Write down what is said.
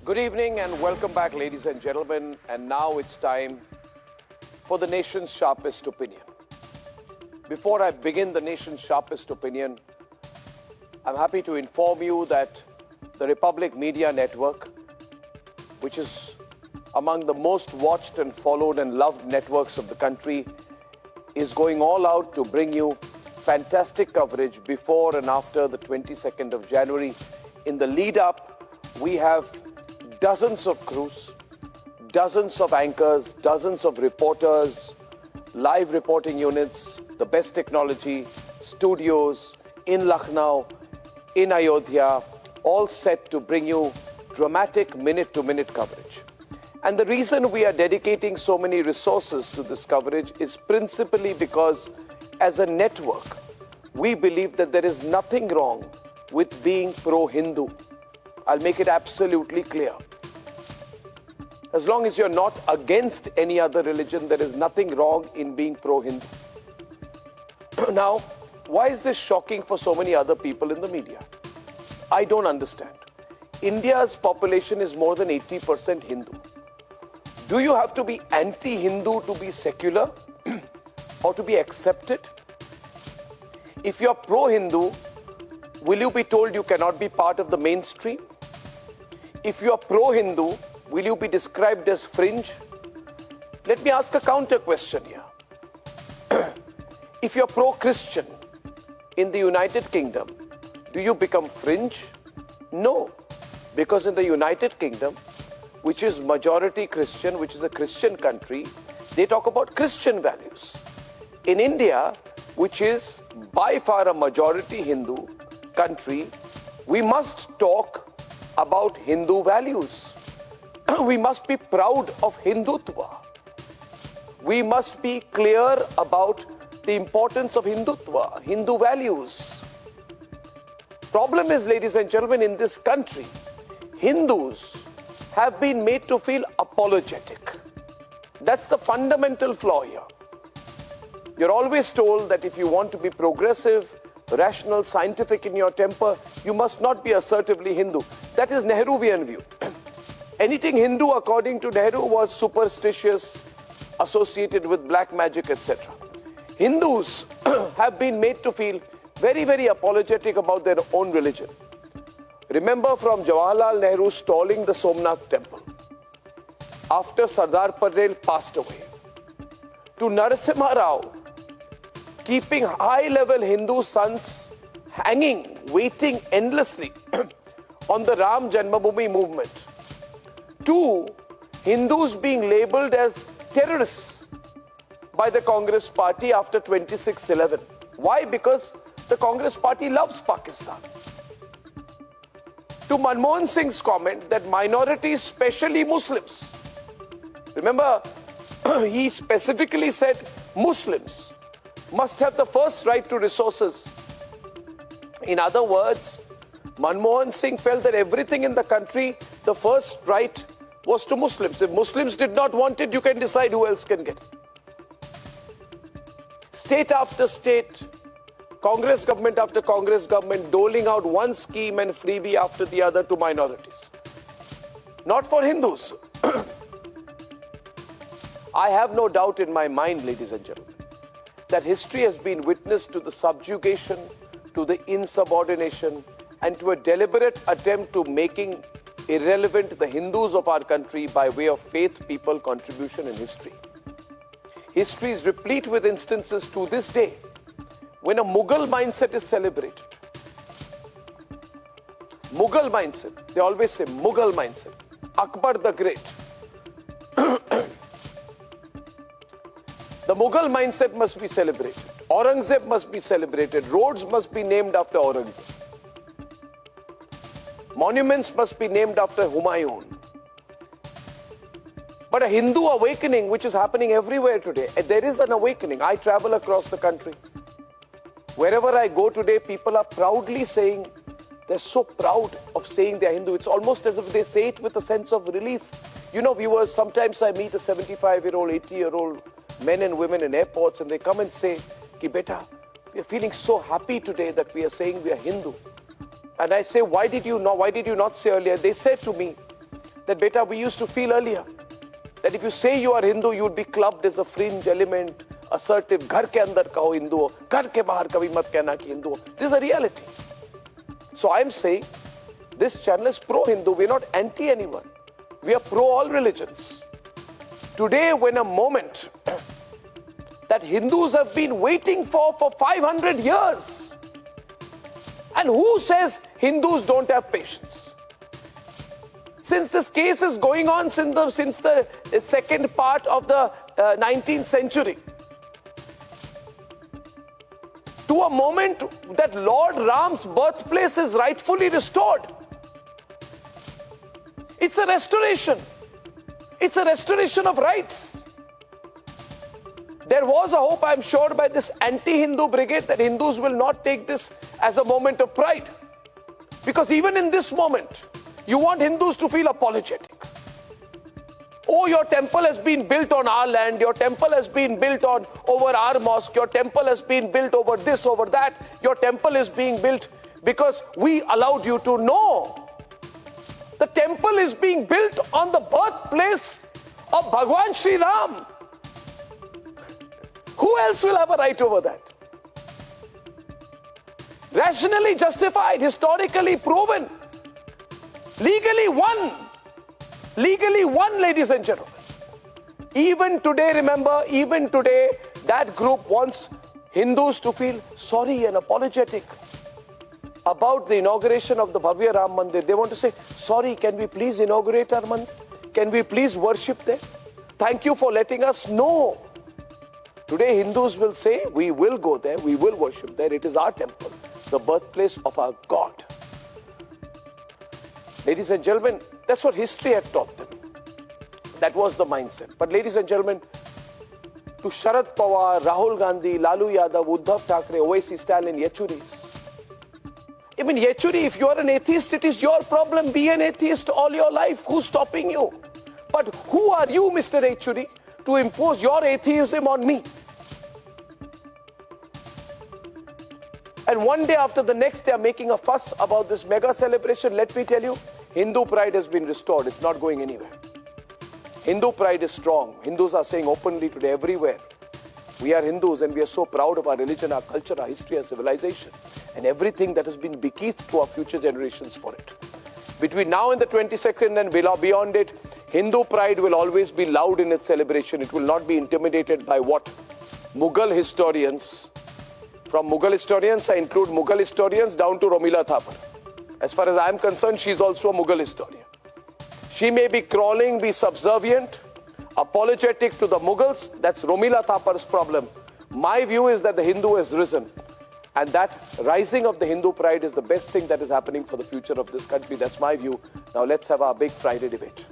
Good evening and welcome back, ladies and gentlemen. And now it's time for the nation's sharpest opinion. Before I begin the nation's sharpest opinion, I'm happy to inform you that the Republic Media Network, which is among the most watched and followed and loved networks of the country, is going all out to bring you fantastic coverage before and after the 22nd of January. In the lead up, we have dozens of crews, dozens of anchors, dozens of reporters, live reporting units, the best technology, studios in Lucknow, in Ayodhya, all set to bring you dramatic minute-to-minute coverage. And the reason we are dedicating so many resources to this coverage is principally because, as a network, we believe that there is nothing wrong with being pro-Hindu. I'll make it absolutely clear. As long as you're not against any other religion, there is nothing wrong in being pro-Hindu. Now, why is this shocking for so many other people in the media? I don't understand. India's population is more than 80% Hindu. Do you have to be anti-Hindu to be secular or to be accepted? If you're pro-Hindu, will you be told you cannot be part of the mainstream? If you're pro-Hindu, will you be described as fringe? Let me ask a counter question here. If you're pro-Christian in the United Kingdom, do you become fringe? No, because in the United Kingdom, which is majority Christian, which is a Christian country, they talk about Christian values. In India, which is by far a majority Hindu country, we must talk about Hindu values. We must be proud of Hindutva. We must be clear about the importance of Hindutva, Hindu values. Problem is, ladies and gentlemen, in this country, Hindus have been made to feel apologetic. That's the fundamental flaw here. You're always told that if you want to be progressive, rational, scientific in your temper, you must not be assertively Hindu. That is Nehruvian view. Anything Hindu, according to Nehru, was superstitious, associated with black magic, etc. Hindus have been made to feel very, very apologetic about their own religion. Remember from Jawaharlal Nehru stalling the Somnath temple after Sardar Patel passed away, to Narasimha Rao keeping high-level Hindu sons hanging, waiting endlessly on the Ram Janmabhoomi movement, to Hindus being labeled as terrorists by the Congress party after 26/11. Why? Because the Congress party loves Pakistan. To Manmohan Singh's comment that minorities, especially Muslims, remember, he specifically said Muslims must have the first right to resources. In other words, Manmohan Singh felt that everything in the country, the first right was to Muslims. If Muslims did not want it, you can decide who else can get it. State after state, Congress government after Congress government doling out one scheme and freebie after the other to minorities. Not for Hindus. I have no doubt in my mind, ladies and gentlemen, that history has been witness to the subjugation, to the insubordination, and to a deliberate attempt to making irrelevant the Hindus of our country by way of faith, people, contribution in history. History is replete with instances to this day when a Mughal mindset is celebrated. Mughal mindset, they always say Mughal mindset. Akbar the Great. The Mughal mindset must be celebrated. Aurangzeb must be celebrated. Roads must be named after Aurangzeb. Monuments must be named after Humayun. But a Hindu awakening, which is happening everywhere today, there is an awakening. I travel across the country. Wherever I go today, people are proudly saying, they're so proud of saying they're Hindu. It's almost as if they say it with a sense of relief. You know, viewers, sometimes I meet a 75-year-old, 80-year-old men and women in airports and they come and say, Ki beta, we are feeling so happy today that we are saying we are Hindu. And I say, why did you not say earlier? They said to me, that beta we used to feel earlier. That if you say you are Hindu, you would be clubbed as a fringe element, assertive, घर के अंदर कहो हिंदू हो, घर के बाहर कभी मत कहना कि हिंदू हो. This is a reality. So I am saying, this channel is pro-Hindu. We are not anti anyone. We are pro all religions. Today, when a moment that Hindus have been waiting for 500 years, and who says Hindus don't have patience? Since this case is going on since the second part of the 19th century, to a moment that Lord Ram's birthplace is rightfully restored. It's a restoration. It's a restoration of rights. There was a hope, I'm sure, by this anti-Hindu brigade that Hindus will not take this as a moment of pride. Because even in this moment, you want Hindus to feel apologetic. Oh, your temple has been built on our land, your temple has been built over our mosque, your temple has been built over this, over that, your temple is being built because we allowed you to. No. The temple is being built on the birthplace of Bhagwan Sri Ram. Who else will have a right over that? Rationally justified, historically proven, legally won. Legally won, ladies and gentlemen. Even today, remember, even today, that group wants Hindus to feel sorry and apologetic about the inauguration of the Bhavya Ram Mandir. They want to say, sorry, can we please inaugurate our Mandir? Can we please worship there? Thank you for letting us know. Today, Hindus will say, we will go there, we will worship there. It is our temple, the birthplace of our God. Ladies and gentlemen, that's what history had taught them. That was the mindset. But ladies and gentlemen, to Sharad Pawar, Rahul Gandhi, Lalu Yadav, Uddhav Thackeray, Owaisi Stalin, Yechuris. Even Yechuri, if you are an atheist, it is your problem. Be an atheist all your life. Who's stopping you? But who are you, Mr. Yechuri, to impose your atheism on me? And one day after the next, they are making a fuss about this mega celebration. Let me tell you, Hindu pride has been restored. It's not going anywhere. Hindu pride is strong. Hindus are saying openly today everywhere, we are Hindus and we are so proud of our religion, our culture, our history, our civilization, and everything that has been bequeathed to our future generations for it. Between now and the 22nd and beyond it, Hindu pride will always be loud in its celebration. It will not be intimidated by what Mughal historians. From Mughal historians, I include Mughal historians down to Romila Thapar. As far as I am concerned, she is also a Mughal historian. She may be crawling, be subservient, apologetic to the Mughals. That's Romila Thapar's problem. My view is that the Hindu has risen. And that rising of the Hindu pride is the best thing that is happening for the future of this country. That's my view. Now let's have our big Friday debate.